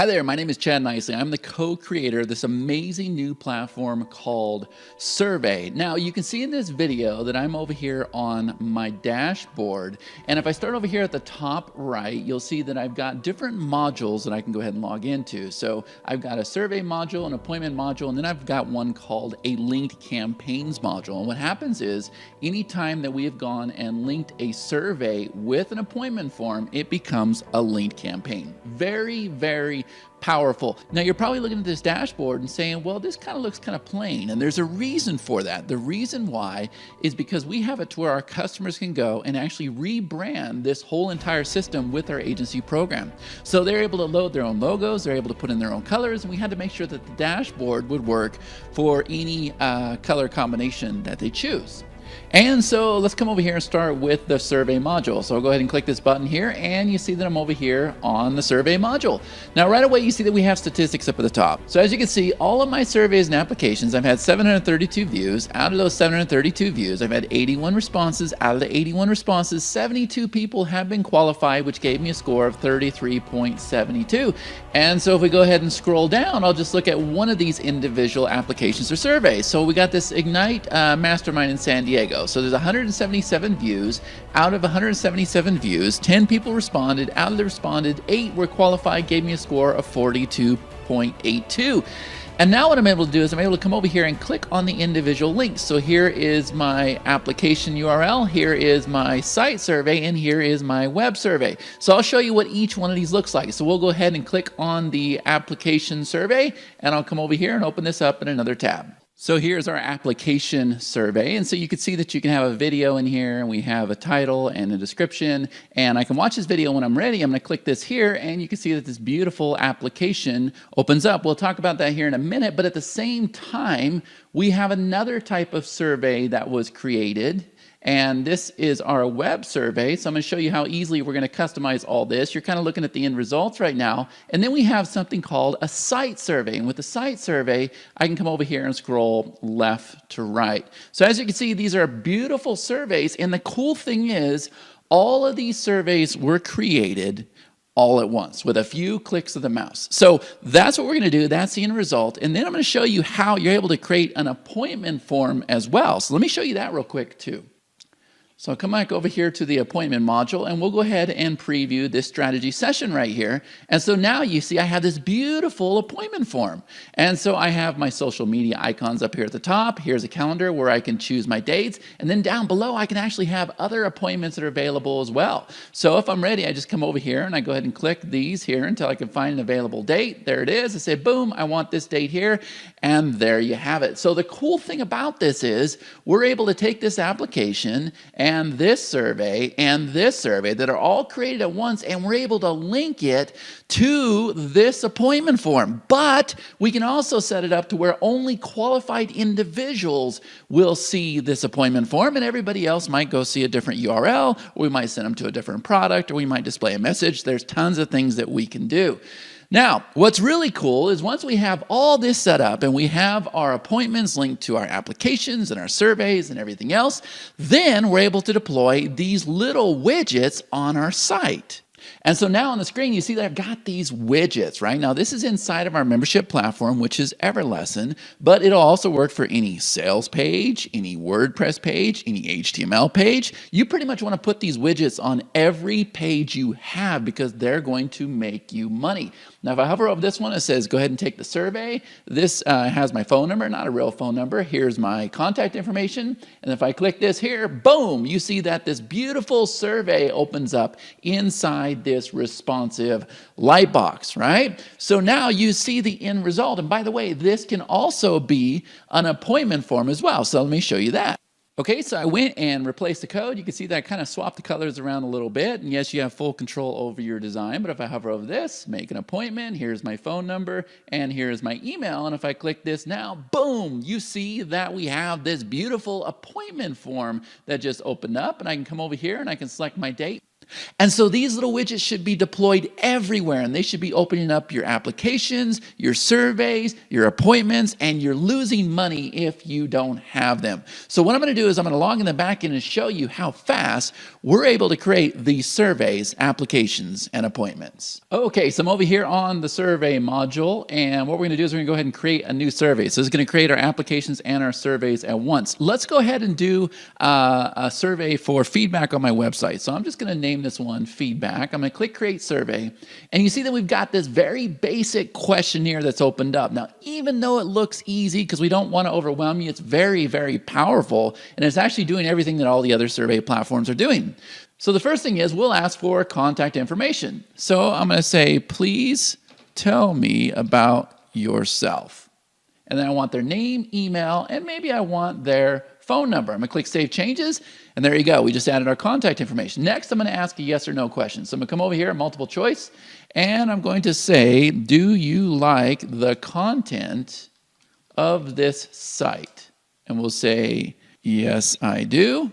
Hi there, my name is Chad Nicely. I'm the co-creator of this amazing new platform called Survey. Now, you can see in this video that I'm over here on my dashboard. And if I start over here at the top right, you'll see that I've got different modules that I can go ahead and log into. So I've got a survey module, an appointment module, and then I've got one called a linked campaigns module. And what happens is anytime that we have gone and linked a survey with an appointment form, it becomes a linked campaign. Very powerful. Now you're probably looking at this dashboard and saying, well, this kind of looks kind of plain. And there's a reason for that. The reason why is because we have it to where our customers can go and actually rebrand this whole entire system with our agency program. So they're able to load their own logos, they're able to put in their own colors, and we had to make sure that the dashboard would work for any color combination that they choose. And so let's come over here and start with the survey module. So I'll go ahead and click this button here, and you see that I'm over here on the survey module. Now right away you see that we have statistics up at the top. So as you can see, all of my surveys and applications, I've had 732 views. Out of those 732 views, I've had 81 responses. Out of the 81 responses, 72 people have been qualified, which gave me a score of 33.72. And so if we go ahead and scroll down, I'll just look at one of these individual applications or surveys. So we got this Ignite Mastermind in San Diego. So there's 177 views. Out of 177 views, 10 people responded. Out of the responded, 8 were qualified, gave me a score of 42.82. And now what I'm able to do is I'm able to come over here and click on the individual links. So here is my application URL, here is my site survey, and here is my web survey. So I'll show you what each one of these looks like. So we'll go ahead and click on the application survey, and I'll come over here and open this up in another tab. So here's our application survey, and so you can see that you can have a video in here, and we have a title and a description, and I can watch this video when I'm ready. I'm going to click this here, and you can see that this beautiful application opens up. We'll talk about that here in a minute, but at the same time, we have another type of survey that was created. And this is our web survey. So I'm going to show you how easily we're going to customize all this. You're kind of looking at the end results right now. And then we have something called a site survey. And with the site survey, I can come over here and scroll left to right. So as you can see, these are beautiful surveys. And the cool thing is, all of these surveys were created all at once with a few clicks of the mouse. So that's what we're going to do. That's the end result. And then I'm going to show you how you're able to create an appointment form as well. So let me show you that real quick too. So I'll come back over here to the appointment module, and we'll go ahead and preview this strategy session right here. And so now you see I have this beautiful appointment form. And so I have my social media icons up here at the top. Here's a calendar where I can choose my dates. And then down below, I can actually have other appointments that are available as well. So if I'm ready, I just come over here and I go ahead and click these here until I can find an available date. There it is. I say, boom, I want this date here. And there you have it. So the cool thing about this is we're able to take this application and this survey that are all created at once, and we're able to link it to this appointment form. But we can also set it up to where only qualified individuals will see this appointment form, and everybody else might go see a different URL, or we might send them to a different product, or we might display a message. There's tons of things that we can do. Now, what's really cool is once we have all this set up and we have our appointments linked to our applications and our surveys and everything else, then we're able to deploy these little widgets on our site. And so now on the screen, you see that I've got these widgets, right? Now, this is inside of our membership platform, which is Everlesson, but it'll also work for any sales page, any WordPress page, any HTML page. You pretty much want to put these widgets on every page you have because they're going to make you money. Now, if I hover over this one, it says, go ahead and take the survey. This has my phone number, not a real phone number. Here's my contact information. And if I click this here, boom, you see that this beautiful survey opens up inside this responsive light box, right? So now you see the end result. And by the way, this can also be an appointment form as well. So let me show you that. Okay, so I went and replaced the code. You can see that I kind of swapped the colors around a little bit. And yes, you have full control over your design. But if I hover over this, make an appointment, here's my phone number, and here's my email. And if I click this now, boom, you see that we have this beautiful appointment form that just opened up. And I can come over here and I can select my date. And so these little widgets should be deployed everywhere, and they should be opening up your applications, your surveys, your appointments, and you're losing money if you don't have them. So what I'm going to do is I'm going to log in the back end and show you how fast we're able to create these surveys, applications, and appointments. Okay, so I'm over here on the survey module, and what we're going to do is we're going to go ahead and create a new survey. So it's going to create our applications and our surveys at once. Let's go ahead and do a survey for feedback on my website. So I'm just going to name this one feedback. I'm going to click create survey, and you see that we've got this very basic questionnaire that's opened up. Now, even though it looks easy, because we don't want to overwhelm you, it's very, very powerful, and it's actually doing everything that all the other survey platforms are doing. So the first thing is we'll ask for contact information. So I'm going to say, please tell me about yourself. And then I want their name, email, and maybe I want their phone number. I'm going to click Save Changes, and there you go. We just added our contact information. Next, I'm going to ask a yes or no question. So I'm going to come over here, multiple choice, and I'm going to say, do you like the content of this site? And we'll say, yes, I do,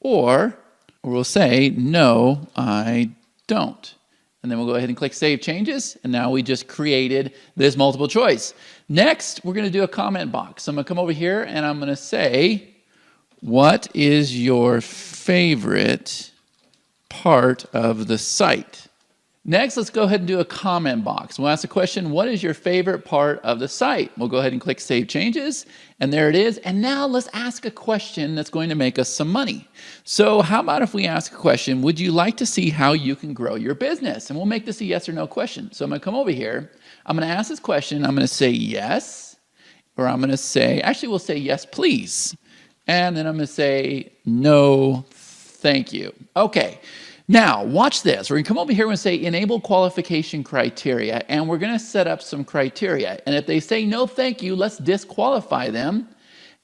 or we'll say, no, I don't. And then we'll go ahead and click Save Changes, and now we just created this multiple choice. Next, we're going to do a comment box. So I'm going to come over here, and I'm going to say, what is your favorite part of the site? Next, let's go ahead and do a comment box. We'll ask the question, what is your favorite part of the site? We'll go ahead and click Save Changes, and there it is. And now let's ask a question that's going to make us some money. So how about if we ask a question, would you like to see how you can grow your business? And we'll make this a yes or no question. So I'm going to come over here. I'm going to ask this question. I'm going to say yes, or I'm going to say, actually we'll say yes, please. And then I'm going to say no, thank you. Okay. Now, watch this. We're going to come over here and say enable qualification criteria, and we're going to set up some criteria. And if they say no, thank you, let's disqualify them.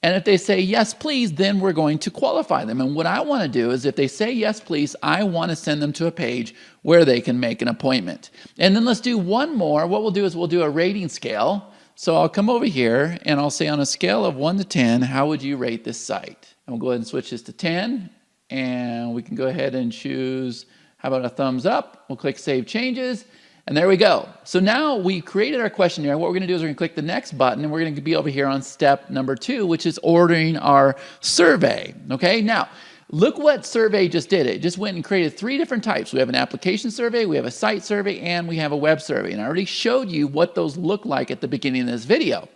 And if they say yes, please, then we're going to qualify them. And what I want to do is if they say yes, please, I want to send them to a page where they can make an appointment. And then let's do one more. What we'll do is we'll do a rating scale. So I'll come over here and I'll say on a scale of 1 to 10, how would you rate this site? And we'll go ahead and switch this to 10. And we can go ahead and choose, how about a thumbs up? We'll click Save Changes, and there we go. So now we created our questionnaire. What we're going to do is we're going to click the next button, and we're going to be over here on step number 2, which is ordering our survey. Okay, now look what Survey just did. It just went and created 3 different types. We have an application survey, we have a site survey, and we have a web survey. And I already showed you what those look like at the beginning of this video.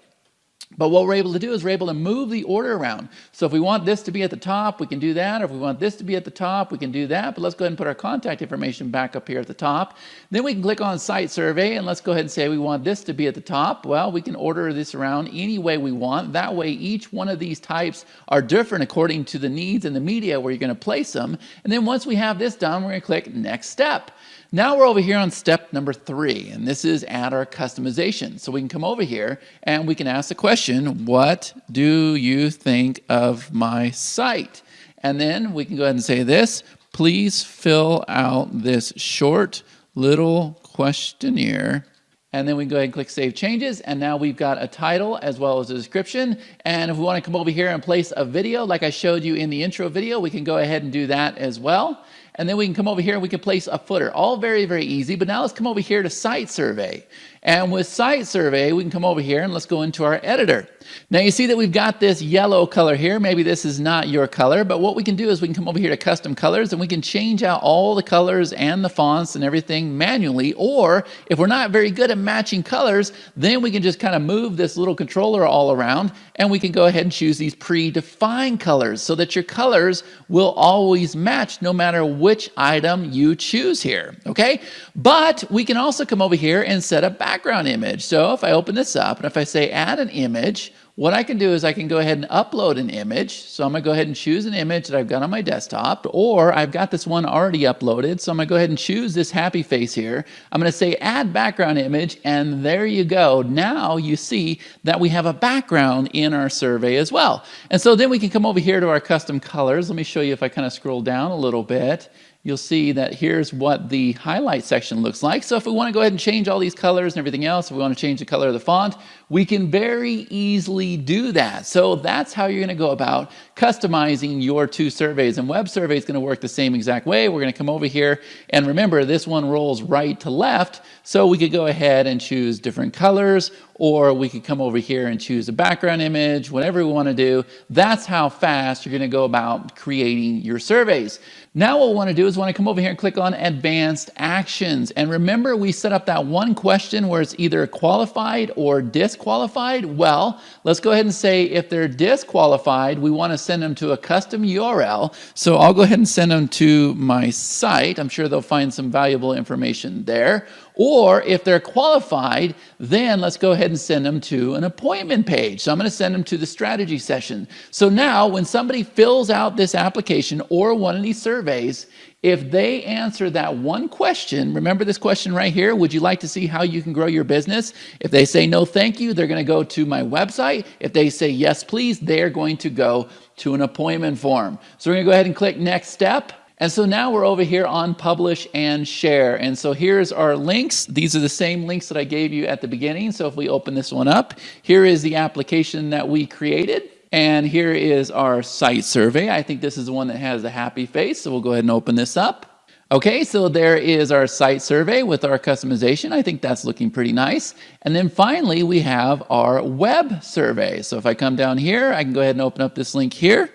But what we're able to do is we're able to move the order around. So if we want this to be at the top, we can do that. Or if we want this to be at the top, we can do that. But let's go ahead and put our contact information back up here at the top. Then we can click on Site Survey, and let's go ahead and say we want this to be at the top. Well, we can order this around any way we want. That way, each one of these types are different according to the needs and the media where you're going to place them. And then once we have this done, we're going to click Next Step. Now we're over here on step number 3, and this is add our customization. So we can come over here and we can ask the question, what do you think of my site? And then we can go ahead and say this, please fill out this short little questionnaire. And then we can go ahead and click Save Changes, and now we've got a title as well as a description. And if we want to come over here and place a video like I showed you in the intro video, we can go ahead and do that as well. And then we can come over here and we can place a footer. All very, very easy. But now let's come over here to Site Survey. And with Site Survey, we can come over here and let's go into our editor. Now you see that we've got this yellow color here. Maybe this is not your color, but what we can do is we can come over here to Custom Colors and we can change out all the colors and the fonts and everything manually. Or if we're not very good at matching colors, then we can just kind of move this little controller all around and we can go ahead and choose these predefined colors so that your colors will always match no matter which item you choose here, okay? But we can also come over here and set a background image. So if I open this up and if I say add an image, what I can do is I can go ahead and upload an image. So I'm going to go ahead and choose an image that I've got on my desktop, or I've got this one already uploaded. So I'm going to go ahead and choose this happy face here. I'm going to say add background image, and there you go. Now you see that we have a background in our survey as well. And so then we can come over here to our custom colors. Let me show you if I kind of scroll down a little bit. you'll see that here's what the highlight section looks like. So if we want to go ahead and change all these colors and everything else, if we want to change the color of the font, we can very easily do that. So that's how you're going to go about customizing your 2 surveys. And web survey is going to work the same exact way. We're going to come over here, and remember, this one rolls right to left, so we could go ahead and choose different colors, or we could come over here and choose a background image, whatever we want to do. That's how fast you're going to go about creating your surveys. Now what we want to do is we want to come over here and click on Advanced Actions. And remember, we set up that one question where it's either qualified or disqualified. Well, let's go ahead and say if they're disqualified, we want to send them to a custom URL. So I'll go ahead and send them to my site. I'm sure they'll find some valuable information there. Or if they're qualified, then let's go ahead and send them to an appointment page. So I'm going to send them to the strategy session. So now when somebody fills out this application or one of these surveys, if they answer that one question, remember this question right here, would you like to see how you can grow your business? If they say no, thank you, they're going to go to my website. If they say yes, please, they're going to go to an appointment form. So we're going to go ahead and click next step. And so now we're over here on publish and share. And so here's our links. These are the same links that I gave you at the beginning. So if we open this one up, here is the application that we created. And here is our site survey. I think this is the one that has a happy face. So we'll go ahead and open this up. Okay, so there is our site survey with our customization. I think that's looking pretty nice. And then finally, we have our web survey. So if I come down here, I can go ahead and open up this link here.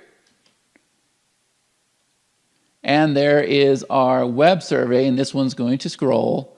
And there is our web survey, and this one's going to scroll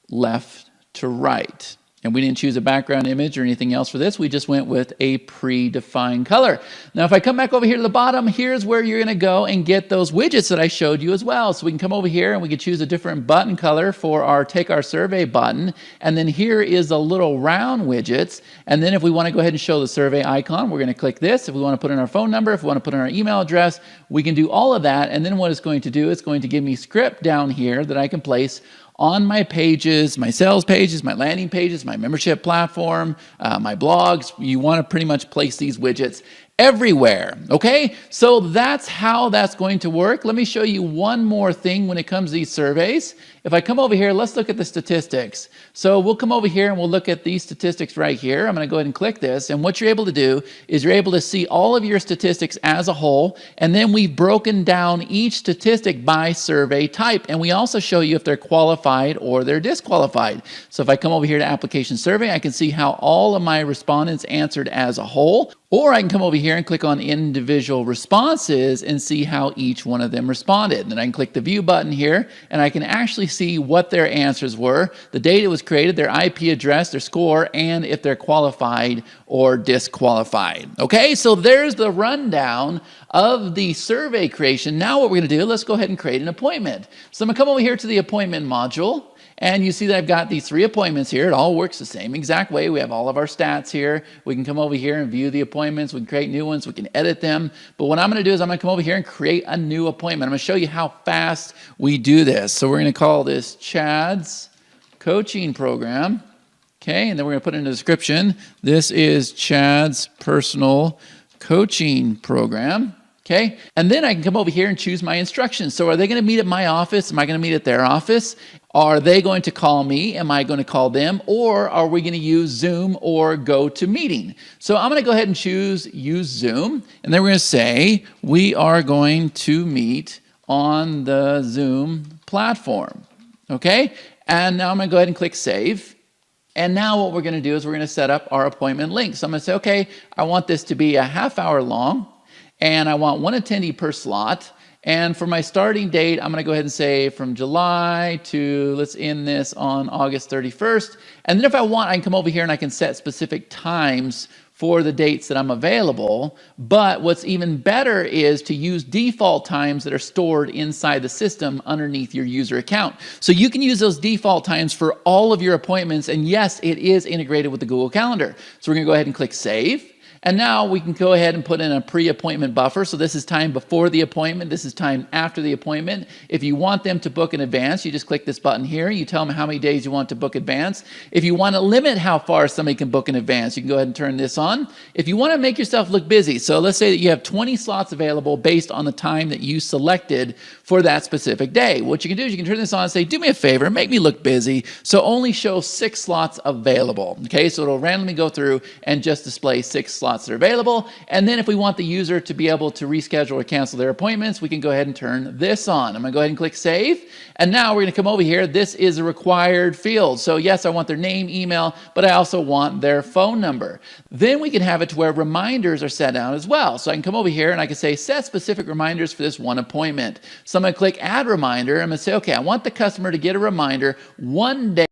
left to right. And we didn't choose a background image or anything else for this. We just went with a predefined color. Now, if I come back over here to the bottom, here's where you're going to go and get those widgets that I showed you as well. So we can come over here and we can choose a different button color for our Take Our Survey button. And then here is the little round widgets. And then if we want to go ahead and show the survey icon, we're going to click this. If we want to put in our phone number, if we want to put in our email address, we can do all of that. And then what it's going to do, it's going to give me script down here that I can place on my pages, my sales pages, my landing pages, my membership platform, my blogs. You want to pretty much place these widgets everywhere, okay? So that's how that's going to work. Let me show you one more thing when it comes to these surveys. If I come over here, let's look at the statistics. So we'll come over here and we'll look at these statistics right here. I'm going to go ahead and click this. And what you're able to do is you're able to see all of your statistics as a whole. And then we've broken down each statistic by survey type. And we also show you if they're qualified or they're disqualified. So if I come over here to application survey, I can see how all of my respondents answered as a whole. Or I can come over here and click on individual responses and see how each one of them responded. And then I can click the view button here and I can actually see what their answers were, the date it was created, their IP address, their score, and if they're qualified or disqualified. Okay, so there's the rundown of the survey creation. Now what we're going to do, let's go ahead and create an appointment. So I'm going to come over here to the appointment module. And you see that I've got these 3 appointments here. It all works the same exact way. We have all of our stats here. We can come over here and view the appointments. We can create new ones. We can edit them. But what I'm going to do is I'm going to come over here and create a new appointment. I'm going to show you how fast we do this. So we're going to call this Chad's Coaching Program. Okay, and then we're going to put in the description. This is Chad's Personal Coaching Program. Okay, and then I can come over here and choose my instructions. So are they going to meet at my office? Am I going to meet at their office? Are they going to call me? Am I going to call them? Or are we going to use Zoom or GoToMeeting? So I'm going to go ahead and choose use Zoom. And then we're going to say we are going to meet on the Zoom platform. Okay, and now I'm going to go ahead and click save. And now what we're going to do is we're going to set up our appointment link. So I'm going to say, okay, I want this to be a half-hour long. And I want 1 attendee per slot. And for my starting date, I'm going to go ahead and say from July to, let's end this on August 31st. And then if I want, I can come over here and I can set specific times for the dates that I'm available. But what's even better is to use default times that are stored inside the system underneath your user account. So you can use those default times for all of your appointments. And yes, it is integrated with the Google Calendar. So we're going to go ahead and click save. And now we can go ahead and put in a pre-appointment buffer. So this is time before the appointment. This is time after the appointment. If you want them to book in advance, you just click this button here. You tell them how many days you want to book advance. If you want to limit how far somebody can book in advance, you can go ahead and turn this on. If you want to make yourself look busy, so let's say that you have 20 slots available based on the time that you selected for that specific day. What you can do is you can turn this on and say, do me a favor, make me look busy. So only show 6 slots available. Okay, so it'll randomly go through and just display 6 slots that are available. And then if we want the user to be able to reschedule or cancel their appointments, we can go ahead and turn this on. I'm gonna go ahead and click save. And now we're gonna come over here. This is a required field. So yes, I want their name, email, but I also want their phone number. Then we can have it to where reminders are set down as well. So I can come over here and I can say, set specific reminders for this one appointment. So I'm gonna click add reminder. I'm gonna say, okay, I want the customer to get a reminder one day